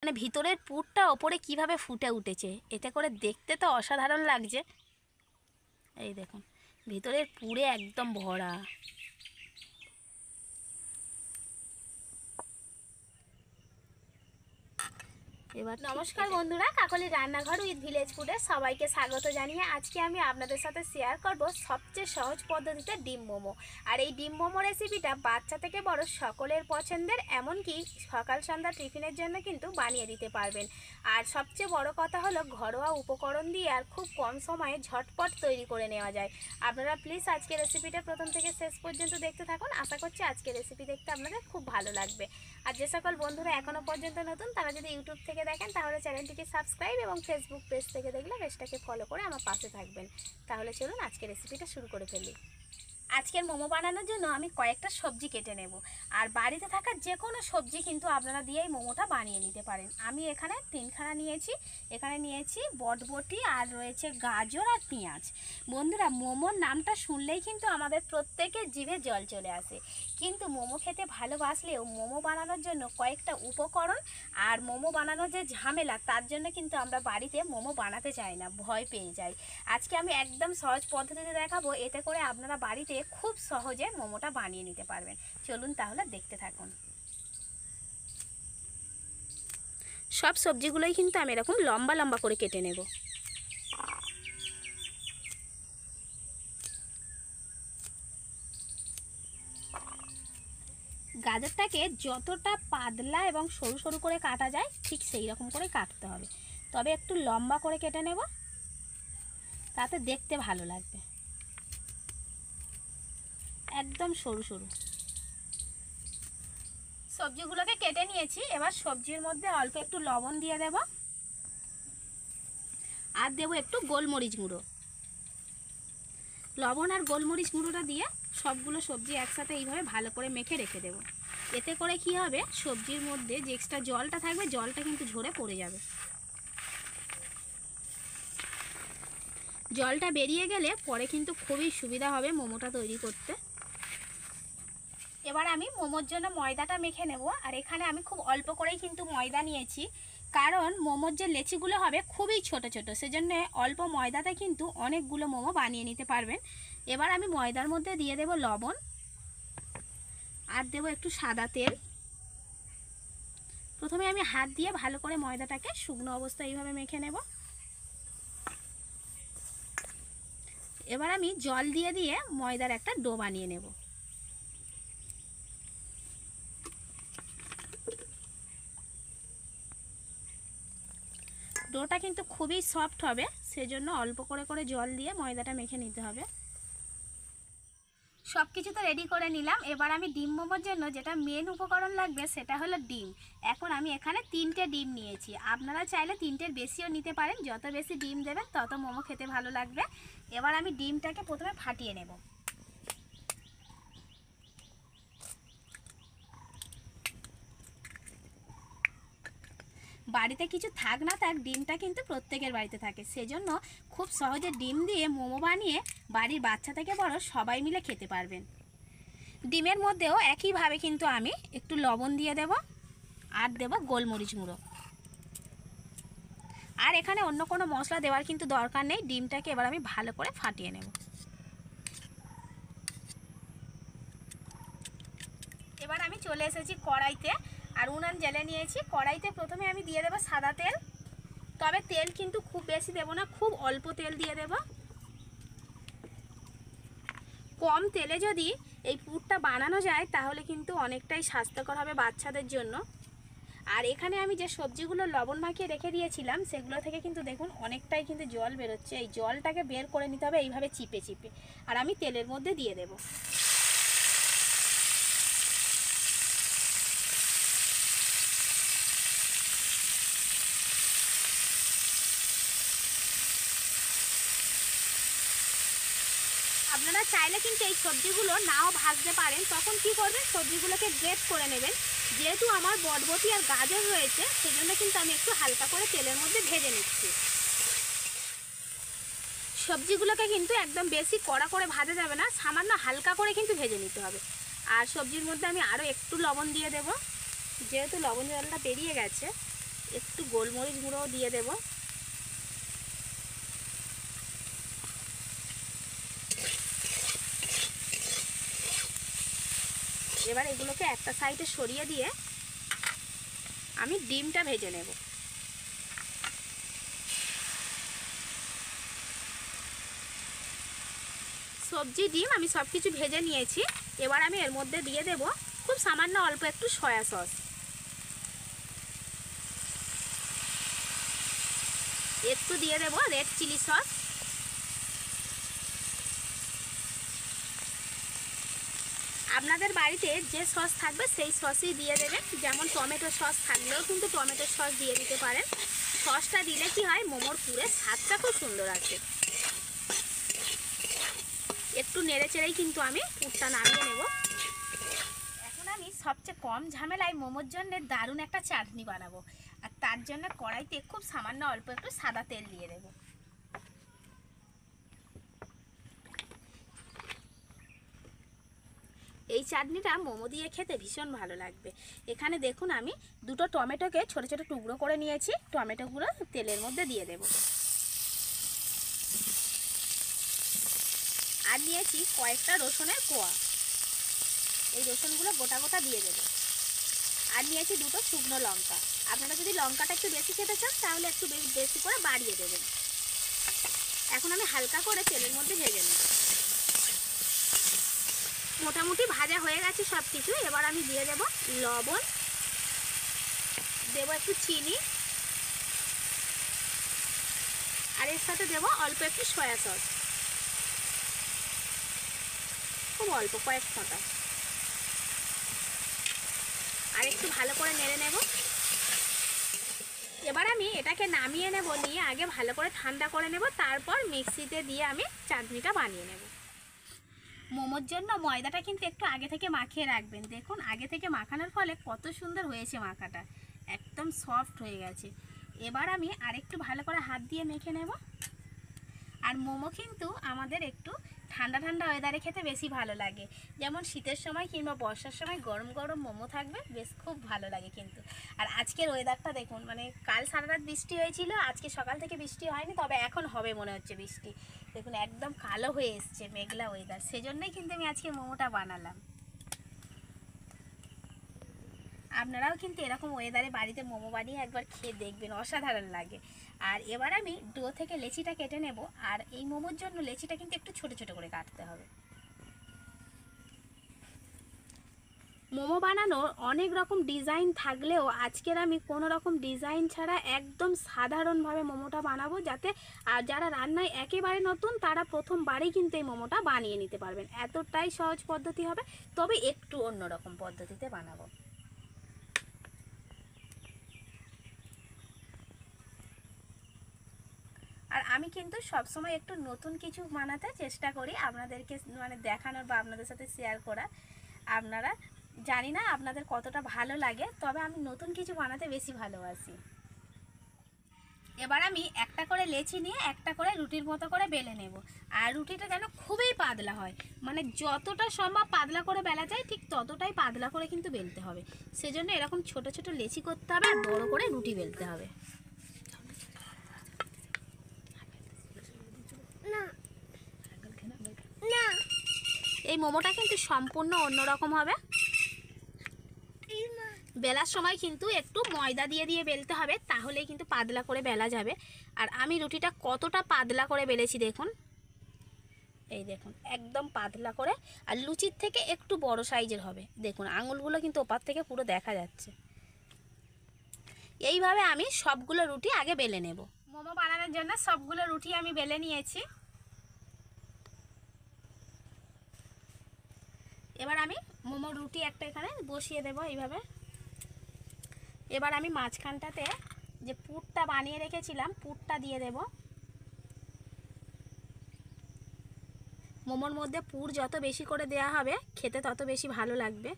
মানে ভিতরের পুরটা ওপরে কিভাবে ফুটে উঠেছে, এতে করে দেখতে তো অসাধারণ লাগছে। এই দেখুন ভিতরের পুরে একদম ভরা। এবার নমস্কার বন্ধুরা, কাকলির রান্নাঘর উইথ ভিলেজ ফুডে সবাইকে স্বাগত জানিয়ে আজকে আমি আপনাদের সাথে শেয়ার করব সবচেয়ে সহজ পদ্ধতিতে ডিম মোমো। আর এই ডিম মোমো রেসিপিটা বাচ্চা থেকে বড় সকলের পছন্দের, এমনকি সকাল সন্ধ্যা টিফিনের জন্য কিন্তু বানিয়ে দিতে পারবেন। আর সবচেয়ে বড় কথা হলো ঘরোয়া উপকরণ দিয়ে আর খুব কম সময়ে ঝটপট তৈরি করে নেওয়া যায়। আপনারা প্লিজ আজকে রেসিপিটা প্রথম থেকে শেষ পর্যন্ত দেখতে থাকুন। আশা করছি আজকে রেসিপি দেখতে আপনাদের খুব ভালো লাগবে। আর যে সকল বন্ধুরা এখনও পর্যন্ত নতুন, তারা যদি ইউটিউব থেকে দেখেন তাহলে চ্যানেলটিকে সাবস্ক্রাইব এবং ফেসবুক পেজ থেকে দেখলে পেজটাকে ফলো করে আমার পাশে থাকবেন। তাহলে চলুন আজকে রেসিপিটা শুরু করে ফেলি। আজকের মোমো বানানোর জন্য আমি কয়েকটা সবজি কেটে নেব। আর বাড়িতে থাকা যে কোনো সবজি কিন্তু আপনারা দিয়েই মোমোটা বানিয়ে নিতে পারেন। আমি এখানে তিনখানা নিয়েছি। এখানে নিয়েছি বটবটি, আর রয়েছে গাজর আর পেঁয়াজ। বন্ধুরা, মোমোর নামটা শুনলেই কিন্তু আমাদের প্রত্যেকের জিভে জল চলে আসে। কিন্তু মোমো খেতে ভালোবাসলেও মোমো বানানোর জন্য কয়েকটা উপকরণ আর মোমো বানানোর যে ঝামেলা, তার জন্য কিন্তু আমরা বাড়িতে মোমো বানাতে চাই না, ভয় পেয়ে যাই। আজকে আমি একদম সহজ পদ্ধতিতে দেখাবো, এতে করে আপনারা বাড়িতে খুব সহজে মোমোটা বানিয়ে নিতে পারবেন। চলুন তাহলে দেখতে থাকুন। সব সবজিগুলোই কিন্তু আমি এরকম লম্বা লম্বা করে কেটে নেব। গাজরটাকে যতটা পাতলা এবং সরু সরু করে কাটা যায় ঠিক সেই রকম করে কাটতে হবে, তবে একটু লম্বা করে কেটে নেব, তাতে দেখতে ভালো লাগবে। একদম সরু সরু সবজিগুলোকে কেটে নিয়েছি। এবার সবজির মধ্যে অল্প একটু লবণ দিয়ে দেব, আর দেব একটু গোলমরিচ গুঁড়ো। লবণ আর গোলমরিচ গুঁড়োটা দিয়ে সবগুলো সবজি একসাথে এইভাবে ভালো করে মেখে রেখে দেব। এতে করে কি হবে, সবজির মধ্যে যে এক্সট্রা জলটা থাকবে জলটা কিন্তু ঝরে পড়ে যাবে। জলটা বেরিয়ে গেলে পরে কিন্তু খুবই সুবিধা হবে মোমোটা তৈরি করতে। এবার আমি মোমোর জন্য ময়দাটা মেখে নেব। আর এখানে আমি খুব অল্প করেই কিন্তু ময়দা নিয়েছি, কারণ মোমোর যে লেচিগুলো হবে খুবই ছোট ছোট, সেজন্য অল্প ময়দাতে কিন্তু অনেকগুলো মোমো বানিয়ে নিতে পারবেন। এবার আমি ময়দার মধ্যে দিয়ে দেব লবণ, আর দেব একটু সাদা তেল। প্রথমে আমি হাত দিয়ে ভালো করে ময়দাটাকে শুকনো অবস্থায় এইভাবে মেখে নেব। এবার আমি জল দিয়ে দিয়ে ময়দার একটা ডো বানিয়ে নেব। ডোটা কিন্তু খুবই সফট হবে, সেজন্য অল্প করে করে জল দিয়ে ময়দাটা মেখে নিতে হবে। সব কিছু তো রেডি করে নিলাম। এবার আমি ডিম মোমোর জন্য যেটা মেন উপকরণ লাগবে সেটা হলো ডিম। এখন আমি এখানে 3টে ডিম নিয়েছি। আপনারা চাইলে 3টের বেশিও নিতে পারেন, যত বেশি ডিম দেবেন তত মোমো খেতে ভালো লাগবে। এবার আমি ডিমটাকে প্রথমে ফাটিয়ে নেব। বাড়িতে কিছু থাক না থাক, ডিমটা কিন্তু প্রত্যেকের বাড়িতে থাকে, সেজন্য খুব সহজে ডিম দিয়ে মোমো বানিয়ে বাড়ির বাচ্চা থেকে বড় সবাই মিলে খেতে পারবেন। ডিমের মধ্যেও একইভাবে কিন্তু আমি একটু লবণ দিয়ে দেব, আর দেব গোলমরিচ গুঁড়ো। আর এখানে অন্য কোনো মশলা দেওয়ার কিন্তু দরকার নেই। ডিমটাকে এবার আমি ভালো করে ফাটিয়ে নেব। এবার আমি চলে এসেছি কড়াইতে, আর উনান জ্বেলে নিয়েছি। কড়াইতে প্রথমে আমি দিয়ে দেব সাদা তেল, তবে তেল কিন্তু খুব বেশি দেব না, খুব অল্প তেল দিয়ে দেব। কম তেলে যদি এই পুরটা বানানো যায় তাহলে কিন্তু অনেকটাই স্বাস্থ্যকর হবে বাচ্চাদের জন্য। আর এখানে আমি যে সবজিগুলো লবণ মাখিয়ে রেখে দিয়েছিলাম সেগুলো থেকে কিন্তু দেখুন অনেকটাই কিন্তু জল বেরোচ্ছে। এই জলটাকে বের করে নিতে হবে এইভাবে চিপে চিপে, আর আমি তেলের মধ্যে দিয়ে দেব। আপনারা চাইলে কিন্তু এই সবজিগুলো নাও ভাজতে পারেন, তখন কি করবেন, সবজিগুলোকে গ্রেট করে নেবেন। যেহেতু আমার বটবটি আর গাজর রয়েছে সেজন্য কিন্তু আমি একটু হালকা করে তেলের মধ্যে ভেজে নিচ্ছি। সবজিগুলোকে কিন্তু একদম বেশি কড়া করে ভাজা যাবে না, সামান্য হালকা করে কিন্তু ভেজে নিতে হবে। আর সবজির মধ্যে আমি আরও একটু লবণ দিয়ে দেব, যেহেতু লবণ জলটা বেরিয়ে গেছে একটু গোলমরিচ গুঁড়ো দিয়ে দেব। এবার এগুলোকে একটা সাইডে সরিয়ে দিয়ে আমি ডিমটা ভেজে নেব। সবজি ডিম আমি সব কিছু ভেজে নিয়েছি। এবার আমি এর মধ্যে দিয়ে দেব খুব সামান্য অল্প একটু সয়া সস, একটু দিয়ে দেব রেড চিলি সস, আপনাদের বাড়িতে যে সস থাকবে সেই সসই দিয়ে দেবেন। যেমন টমেটো সস থাকলেও কিন্তু টমেটো সস দিয়ে দিতে পারেন। সসটা দিলে কি হয়, মোমোর পুরের স্বাদটা খুব সুন্দর আসে। একটু নেড়ে চেড়েই কিন্তু আমি পুরটা নামিয়ে নেব। এখন আমি সবচেয়ে কম ঝামেলায় মোমোর জন্য দারুণ একটা চাটনি বানাবো। আর তার জন্য কড়াইতে খুব সামান্য অল্প একটু সাদা তেল দিয়ে দেব। এই চাটনিটা মোমো দিয়ে খেতে ভীষণ ভালো লাগবে। এখানে দেখুন আমি দুটো টমেটোকে ছোট ছোট টুকরো করে নিয়েছি। টমেটোগুলো তেলের মধ্যে দিয়ে দেব। আর নিয়েছি কয়েকটা রসুনের কোয়া, এই রসুনগুলো গোটা গোটা দিয়ে দেব। আর নিয়েছি দুটো শুকনো লঙ্কা, আপনারা যদি লঙ্কাটা একটু বেশি খেতে চান তাহলে একটু বেশি করে বাড়িয়ে দেবেন। এখন আমি হালকা করে তেলের মধ্যে ভেজে নেব। মোটামুটি ভাজা হয়ে গেছে সব কিছু। এবার আমি দিয়ে দেব লবণ, দেব একটু চিনি, আর এর সাথে দেব অল্প একটু সয়া সস, খুব অল্প কয়েক ফোঁটা। আর একটু ভালো করে নেড়ে নেব। এবার আমি এটাকে নামিয়ে নেব, নিয়ে আগে ভালো করে ঠান্ডা করে নেব, তারপর মিক্সিতে দিয়ে আমি চাটনিটা বানিয়ে নেব। মোমোর জন্য ময়দাটা কিন্তু একটু আগে থেকে মাখিয়ে রাখবেন। দেখুন আগে থেকে মাখানোর ফলে কত সুন্দর হয়েছে, মাখাটা একদম সফট হয়ে গেছে। এবার আমি আরেকটু ভালো করে হাত দিয়ে মেখে নেব। আর মোমো কিন্তু আমাদের একটু ঠান্ডা ঠান্ডা ওয়েদারে খেতে বেশি ভালো লাগে। যেমন শীতের সময় কিংবা বর্ষার সময় গরম গরম মোমো থাকবে, বেশ খুব ভালো লাগে কিন্তু। আর আজকের ওয়েদারটা দেখুন, মানে কাল সারা রাত বৃষ্টি হয়েছিল, আজকে সকাল থেকে বৃষ্টি হয়নি, তবে এখন হবে মনে হচ্ছে বৃষ্টি। দেখুন একদম কালো হয়ে এসছে, মেঘলা ওয়েদার, সেজন্যই কিন্তু আমি আজকে মোমোটা বানালাম। আপনারাও কিন্তু এরকম ওয়েদারে বাড়িতে মোমো বানিয়ে একবার খেয়ে দেখবেন, অসাধারণ লাগে। আর এবার আমি ডো থেকে লেচিটা কেটে নেব। আর এই মোমোর জন্য লেচিটা কিন্তু একটু ছোট ছোট করে কাটতে হবে। মোমো বানানোর অনেক রকম ডিজাইন থাকলেও আজকের আমি কোনো রকম ডিজাইন ছাড়া একদম সাধারণভাবে মোমোটা বানাবো, যাতে আর যারা রান্নায় একেবারে নতুন তারা প্রথমবারেই কিন্তু এই মোমোটা বানিয়ে নিতে পারবেন। এতটাই সহজ পদ্ধতি হবে, তবে একটু অন্যরকম পদ্ধতিতে বানাবো। আর আমি কিন্তু সবসময় একটু নতুন কিছু বানাতে চেষ্টা করি, আপনাদেরকে মানে দেখানোর বা আপনাদের সাথে শেয়ার করার। আপনারা জানি না আপনাদের কতটা ভালো লাগে, তবে আমি নতুন কিছু বানাতে বেশি ভালোবাসি। এবার আমি একটা করে লেচি নিয়ে একটা করে রুটির মতো করে বেলে নেব। আর রুটিটা যেন খুবই পাতলা হয়, মানে যতটা সম্ভব পাতলা করে বেলা যায় ঠিক ততটাই পাতলা করে কিন্তু বেলতে হবে। সেজন্য এরকম ছোট ছোট লেচি করতে হবে আর বড় করে রুটি বেলতে হবে। এই মোমোটা কিন্তু সম্পূর্ণ অন্যরকম হবে। বেলার সময় কিন্তু একটু ময়দা দিয়ে দিয়ে বেলতে হবে, তাহলেই কিন্তু পাতলা করে বেলা যাবে। আর আমি রুটিটা কতটা পাতলা করে বেলেছি দেখুন, এই দেখুন একদম পাতলা করে। আর লুচির থেকে একটু বড় সাইজের হবে, দেখুন আঙুলগুলো কিন্তু ওপার থেকে পুরো দেখা যাচ্ছে। এইভাবে আমি সবগুলো রুটি আগে বেলে নেব। মোমো বানানোর জন্য সবগুলো রুটি আমি বেলে নিয়েছি। এবার আমি মোমো রুটি একটা এখানে বসিয়ে দেব এইভাবে। এবার আমি মাঝখানটাতে যে পুরটা বানিয়ে রেখেছিলাম পুরটা দিয়ে দেব। মোমোর মধ্যে পুর যত বেশি করে দেয়া হবে খেতে তত বেশি ভালো লাগবে।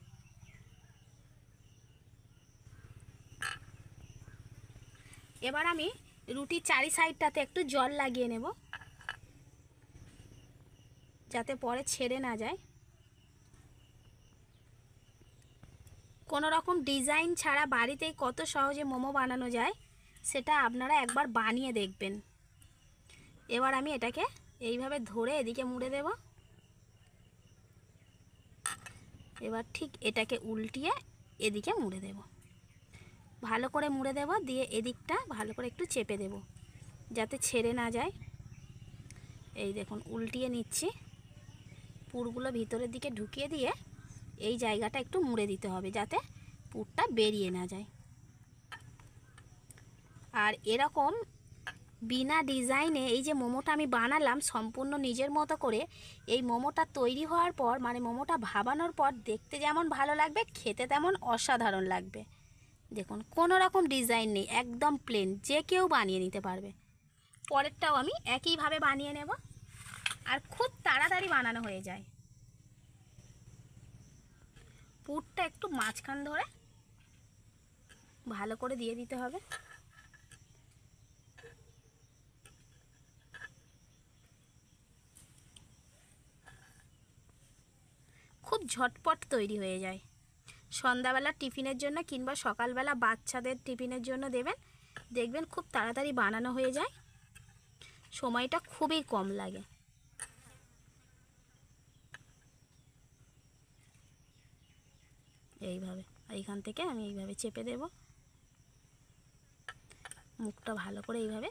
এবার আমি রুটির চারি সাইডটাতে একটু জল লাগিয়ে নেব, যাতে পরে ছেড়ে না যায়। কোনো রকম ডিজাইন ছাড়া বাড়িতেই কত সহজে মোমো বানানো যায় সেটা আপনারা একবার বানিয়ে দেখবেন। এবার আমি এটাকে এইভাবে ধরে এদিকে মুড়ে দেব। এবার ঠিক এটাকে উল্টিয়ে এদিকে মুড়ে দেব, ভালো করে মুড়ে দেব। দিয়ে এদিকটা ভালো করে একটু চেপে দেব যাতে ছেড়ে না যায়। এই দেখুন উল্টিয়ে নিচ্ছি, পুরগুলো ভিতরের দিকে ঢুকিয়ে দিয়ে এই জায়গাটা একটু মুড়ে দিতে হবে যাতে পুরটা বেরিয়ে না যায়। আর এরকম বিনা ডিজাইনে এই যে মোমোটা আমি বানালাম সম্পূর্ণ নিজের মতো করে, এই মোমোটা তৈরি হওয়ার পর মানে মোমোটা ভাবানোর পর দেখতে যেমন ভালো লাগবে খেতে তেমন অসাধারণ লাগবে। দেখুন কোনো রকম ডিজাইন নেই, একদম প্লেন, যে কেউ বানিয়ে নিতে পারবে। পরেরটাও আমি একইভাবে বানিয়ে নেব, আর খুব তাড়াতাড়ি বানানো হয়ে যায়। পুরটা একটু মাঝখান ধরে ভালো করে দিয়ে দিতে হবে। খুব ঝটপট তৈরি হয়ে যায়। সন্ধ্যাবেলা টিফিনের জন্য কিংবা সকালবেলা বাচ্চাদের টিফিনের জন্য দেবেন, দেখবেন খুব তাড়াতাড়ি বানানো হয়ে যায়, সময়টা খুবই কম লাগে। এইভাবে এইখান থেকে আমি এইভাবে চেপে দেব, মুখটা ভালো করে এইভাবে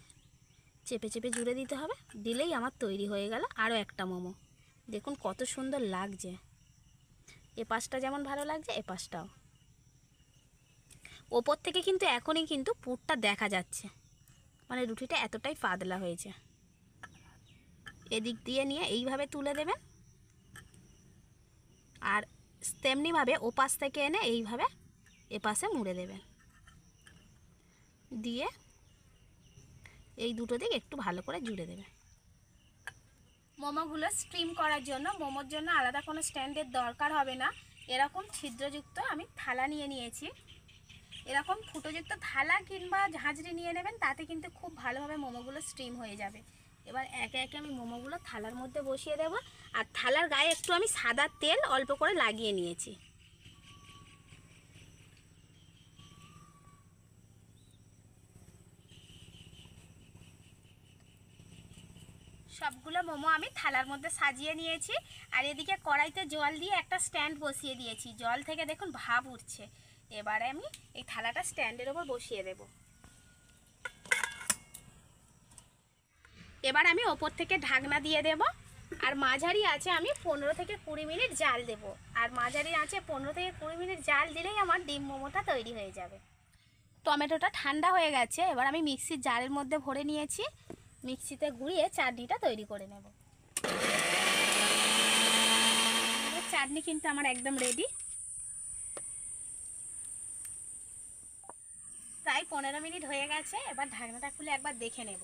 চেপে চেপে জুড়ে দিতে হবে। দিলেই আমার তৈরি হয়ে গেল আরও একটা মোমো। দেখুন কত সুন্দর লাগছে, এ পাশটা যেমন ভালো লাগছে এ পাশটাও। ওপর থেকে কিন্তু এখনই কিন্তু পুরটা দেখা যাচ্ছে, মানে রুটিটা এতটাই পাতলা হয়েছে। এদিক দিয়ে নিয়ে এইভাবে তুলে দেবেন, আর তেমনিভাবে ওপাশ থেকে এনে এইভাবে এপাশে মুড়ে দেবেন। দিয়ে এই দুটো দিক একটু ভালো করে জুড়ে দেবেন। মোমোগুলো স্টিম করার জন্য মোমোর জন্য আলাদা কোনো স্ট্যান্ডের দরকার হবে না। এরকম ছিদ্রযুক্ত আমি থালা নিয়ে নিয়েছি। এরকম ফুটোযুক্ত থালা কিংবা ঝাঁঝরি নিয়ে নেবেন, তাতে কিন্তু খুব ভালোভাবে মোমোগুলো স্টিম হয়ে যাবে। এবার একে একে আমি মোমোগুলো থালার মধ্যে বসিয়ে দেব, আর থালার গায়ে একটু আমি সাদা তেল অল্প করে লাগিয়ে নিয়েছি। সবগুলো মোমো আমি থালার মধ্যে সাজিয়ে নিয়েছি, আর এদিকে কড়াইতে জল দিয়ে একটা স্ট্যান্ড বসিয়ে দিয়েছি। জল থেকে দেখুন ভাপ উঠছে। এবারে আমি এই থালাটা স্ট্যান্ডের ওপর বসিয়ে দেব। এবার আমি ওপর থেকে ঢাকনা দিয়ে দেব, আর মাঝারি আছে আমি 15 থেকে 20 মিনিট জাল দেব। আর মাঝারি আছে 15 থেকে 20 মিনিট জাল দিলেই আমার ডিম মোমোটা তৈরি হয়ে যাবে। টমেটোটা ঠান্ডা হয়ে গেছে, এবার আমি মিক্সির জারের মধ্যে ভরে নিয়েছি। মিক্সিতে ঘুরিয়ে চাটনিটা তৈরি করে নেব। চাটনি কিন্তু আমার একদম রেডি। প্রায় 15 মিনিট হয়ে গেছে, এবার ঢাকনাটা খুলে একবার দেখে নেব।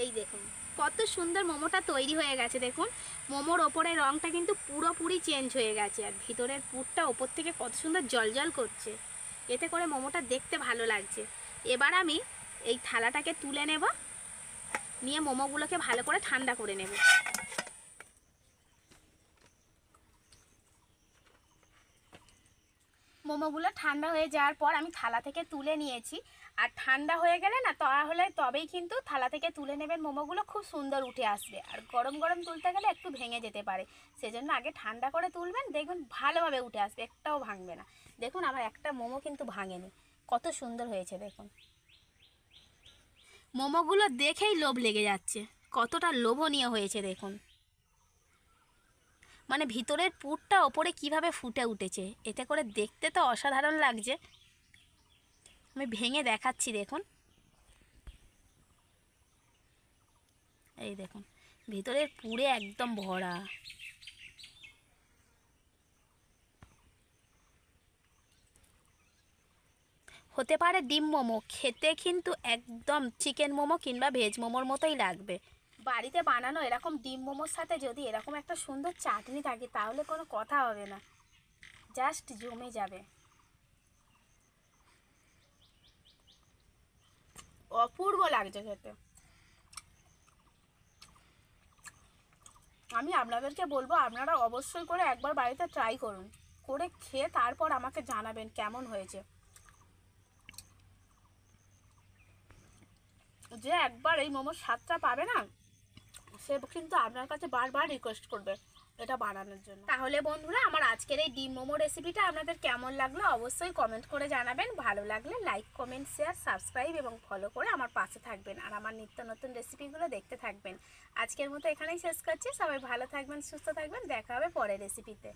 এই দেখুন কত সুন্দর মোমোটা তৈরি হয়ে গেছে। দেখুন মোমোর ওপরের রঙটা কিন্তু পুরোপুরি চেঞ্জ হয়ে গেছে, আর ভিতরের পুরটা ওপর থেকে কত সুন্দর জলজল করছে, এতে করে মোমোটা দেখতে ভালো লাগছে। এবার আমি এই থালাটাকে তুলে নেব, নিয়ে মোমোগুলোকে ভালো করে ঠান্ডা করে নেব। মোমোগুলো ঠান্ডা হয়ে যাওয়ার পর আমি থালা থেকে তুলে নিয়েছি। আর ঠান্ডা হয়ে গেলে না তাহলে তবেই কিন্তু থালা থেকে তুলে নেবেন, মোমোগুলো খুব সুন্দর উঠে আসবে। আর গরম গরম তুলতে গেলে একটু ভেঙে যেতে পারে, সেজন্য আগে ঠান্ডা করে তুলবেন, দেখবেন ভালোভাবে উঠে আসবে, একটাও ভাঙবে না। দেখুন আমার একটা মোমো কিন্তু ভাঙেনি, কত সুন্দর হয়েছে। দেখুন মোমোগুলো দেখেই লোভ লেগে যাচ্ছে, কতটা লোভনীয় হয়েছে দেখুন। মানে ভিতরের পুরটা ওপরে কিভাবে ফুটে উঠেছে, এতে করে দেখতে তো অসাধারণ লাগছে। আমি ভেঙে দেখাচ্ছি দেখুন, এই দেখুন ভিতরের পুরে একদম ভরা। হতে পারে ডিম মোমো, খেতে কিন্তু একদম চিকেন মোমো কিংবা ভেজ মোমোর মতোই লাগবে। বাড়িতে বানানো এরকম ডিম মোমোর সাথে যদি এরকম একটা সুন্দর চাটনি থাকে তাহলে কোনো কথা হবে না, জাস্ট জমে যাবে। অপূর্ব লাগছে খেতে। আমি আপনাদেরকে বলবো আপনারা অবশ্যই করে একবার বাড়িতে ট্রাই করুন, করে খেয়ে তারপর আমাকে জানাবেন কেমন হয়েছে। যে একবার এই মোমোর স্বাদটা পাবে না, সে কিন্তু আপনার কাছে বারবার রিকোয়েস্ট করবে এটা বানানোর জন্য। তাহলে বন্ধুরা, আমার আজকের এই ডিম মোমো রেসিপিটা আপনাদের কেমন লাগলো অবশ্যই কমেন্ট করে জানাবেন। ভালো লাগলে লাইক, কমেন্ট, শেয়ার, সাবস্ক্রাইব এবং ফলো করে আমার পাশে থাকবেন আর আমার নিত্য নতুন রেসিপিগুলো দেখতে থাকবেন। আজকের মতো এখানেই শেষ করছি। সবাই ভালো থাকবেন, সুস্থ থাকবেন, দেখা হবে পরের রেসিপিতে।